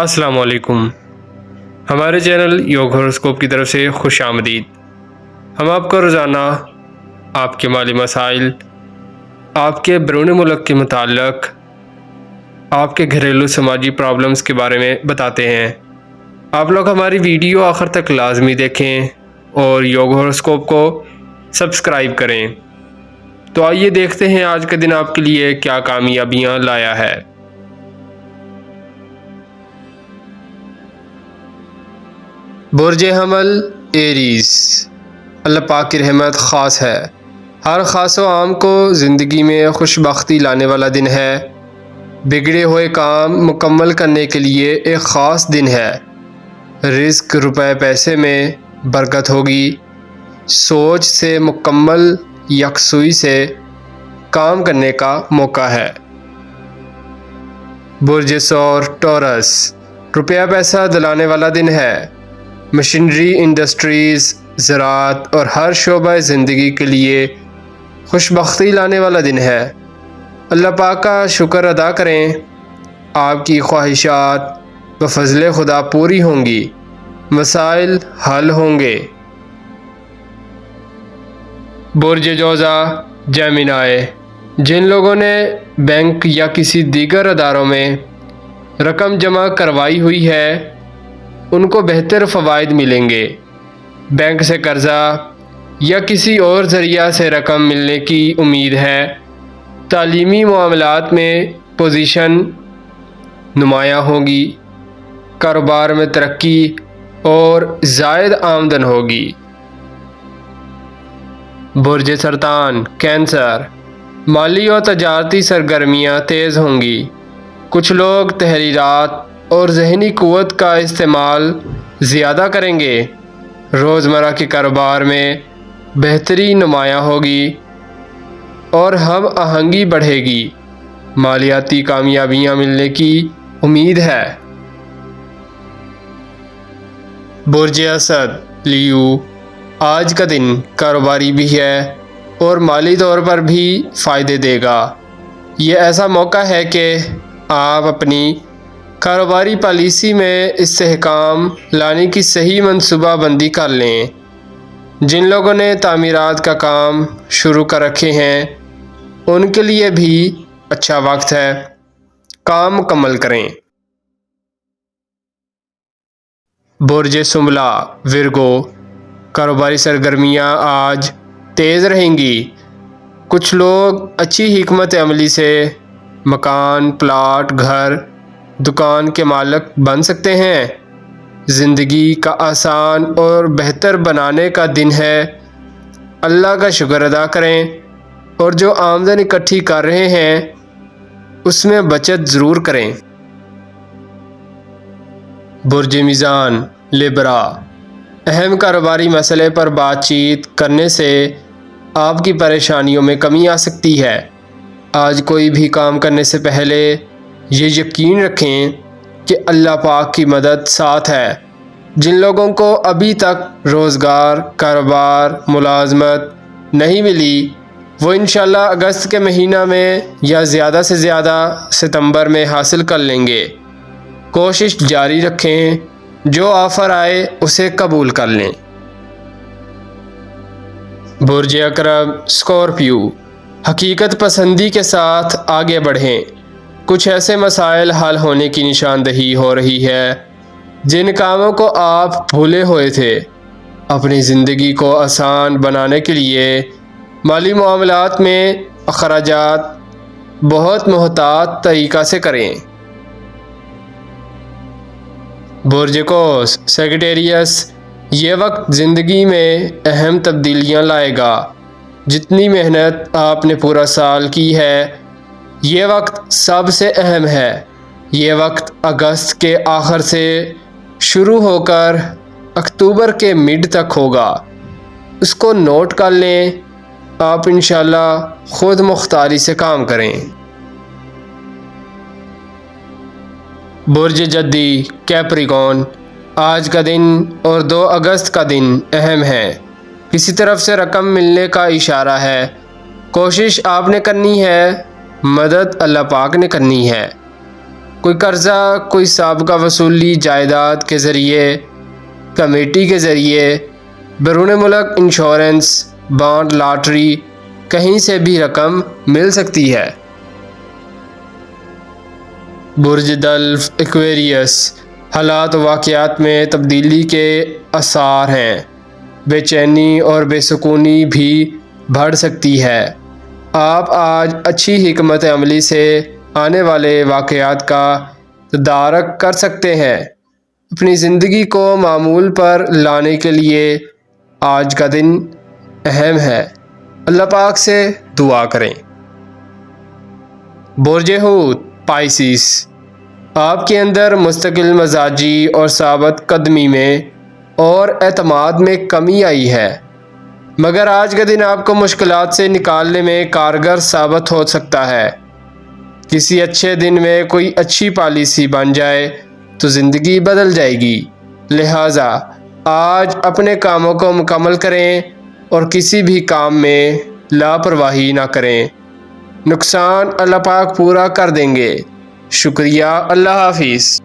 السلام علیکم۔ ہمارے چینل یوگ ہاروسکوپ کی طرف سے خوش آمدید۔ ہم آپ کو روزانہ آپ کے مالی مسائل، آپ کے بیرون ملک کے متعلق، آپ کے گھریلو سماجی پرابلمز کے بارے میں بتاتے ہیں۔ آپ لوگ ہماری ویڈیو آخر تک لازمی دیکھیں اور یوگ ہاروسکوپ کو سبسکرائب کریں۔ تو آئیے دیکھتے ہیں آج کا دن آپ کے لیے کیا کامیابیاں لایا ہے۔ برج حمل ایریز، اللہ پاک کی رحمت خاص ہے۔ ہر خاص و عام کو زندگی میں خوش بختی لانے والا دن ہے۔ بگڑے ہوئے کام مکمل کرنے کے لیے ایک خاص دن ہے۔ رزق، روپے پیسے میں برکت ہوگی۔ سوچ سے مکمل یکسوئی سے کام کرنے کا موقع ہے۔ برج ثور ٹورس، روپیہ پیسہ دلانے والا دن ہے۔ مشینری، انڈسٹریز، زراعت اور ہر شعبہ زندگی کے لیے خوش بختی لانے والا دن ہے۔ اللہ پاک کا شکر ادا کریں، آپ کی خواہشات بفضل خدا پوری ہوں گی، مسائل حل ہوں گے۔ برج جوزا جیمنائی، جن لوگوں نے بینک یا کسی دیگر اداروں میں رقم جمع کروائی ہوئی ہے ان کو بہتر فوائد ملیں گے۔ بینک سے قرضہ یا کسی اور ذریعہ سے رقم ملنے کی امید ہے۔ تعلیمی معاملات میں پوزیشن نمایاں ہوگی۔ کاروبار میں ترقی اور زائد آمدن ہوگی۔ برج سرطان کینسر، مالی اور تجارتی سرگرمیاں تیز ہوں گی۔ کچھ لوگ تحریرات اور ذہنی قوت کا استعمال زیادہ کریں گے۔ روزمرہ کے کاروبار میں بہتری نمایاں ہوگی اور ہم آہنگی بڑھے گی۔ مالیاتی کامیابیاں ملنے کی امید ہے۔ برج اسد لیو، آج کا دن کاروباری بھی ہے اور مالی طور پر بھی فائدے دے گا۔ یہ ایسا موقع ہے کہ آپ اپنی کاروباری پالیسی میں استحکام لانے کی صحیح منصوبہ بندی کر لیں۔ جن لوگوں نے تعمیرات کا کام شروع کر رکھے ہیں ان کے لیے بھی اچھا وقت ہے، کام مکمل کریں۔ برج سنبلہ ورگو، کاروباری سرگرمیاں آج تیز رہیں گی۔ کچھ لوگ اچھی حکمت عملی سے مکان، پلاٹ، گھر، دکان کے مالک بن سکتے ہیں۔ زندگی کا آسان اور بہتر بنانے کا دن ہے۔ اللہ کا شکر ادا کریں اور جو آمدن اکٹھی کر رہے ہیں اس میں بچت ضرور کریں۔ برج میزان لیبرا، اہم کاروباری مسئلے پر بات چیت کرنے سے آپ کی پریشانیوں میں کمی آ سکتی ہے۔ آج کوئی بھی کام کرنے سے پہلے یہ یقین رکھیں کہ اللہ پاک کی مدد ساتھ ہے۔ جن لوگوں کو ابھی تک روزگار، کاروبار، ملازمت نہیں ملی وہ انشاءاللہ اگست کے مہینہ میں یا زیادہ سے زیادہ ستمبر میں حاصل کر لیں گے۔ کوشش جاری رکھیں، جو آفر آئے اسے قبول کر لیں۔ برج عقرب اسکارپیو، حقیقت پسندی کے ساتھ آگے بڑھیں۔ کچھ ایسے مسائل حل ہونے کی نشاندہی ہو رہی ہے جن کاموں کو آپ بھولے ہوئے تھے۔ اپنی زندگی کو آسان بنانے کے لیے مالی معاملات میں اخراجات بہت محتاط طریقہ سے کریں۔ برج قوس سیجیٹیریس، یہ وقت زندگی میں اہم تبدیلیاں لائے گا۔ جتنی محنت آپ نے پورا سال کی ہے یہ وقت سب سے اہم ہے۔ یہ وقت اگست کے آخر سے شروع ہو کر اکتوبر کے مڈ تک ہوگا، اس کو نوٹ کر لیں۔ آپ انشاءاللہ خود مختاری سے کام کریں۔ برج جدی کیپریکون، آج کا دن اور 2 اگست کا دن اہم ہے۔ کسی طرف سے رقم ملنے کا اشارہ ہے۔ کوشش آپ نے کرنی ہے، مدد اللہ پاک نے کرنی ہے۔ کوئی قرضہ، کوئی سابقہ وصولی جائیداد کے ذریعے، کمیٹی کے ذریعے، بیرون ملک انشورنس، بانڈ، لاٹری، کہیں سے بھی رقم مل سکتی ہے۔ برج دلف ایکویریس، حالات و واقعات میں تبدیلی کے آثار ہیں۔ بے چینی اور بے سکونی بھی بڑھ سکتی ہے۔ آپ آج اچھی حکمت عملی سے آنے والے واقعات کا تدارک کر سکتے ہیں۔ اپنی زندگی کو معمول پر لانے کے لیے آج کا دن اہم ہے۔ اللہ پاک سے دعا کریں۔ برج حوت پائسیس، آپ کے اندر مستقل مزاجی اور ثابت قدمی میں اور اعتماد میں کمی آئی ہے، مگر آج کا دن آپ کو مشکلات سے نکالنے میں کارگر ثابت ہو سکتا ہے۔ کسی اچھے دن میں کوئی اچھی پالیسی بن جائے تو زندگی بدل جائے گی، لہٰذا آج اپنے کاموں کو مکمل کریں اور کسی بھی کام میں لاپرواہی نہ کریں۔ نقصان اللہ پاک پورا کر دیں گے۔ شکریہ، اللہ حافظ۔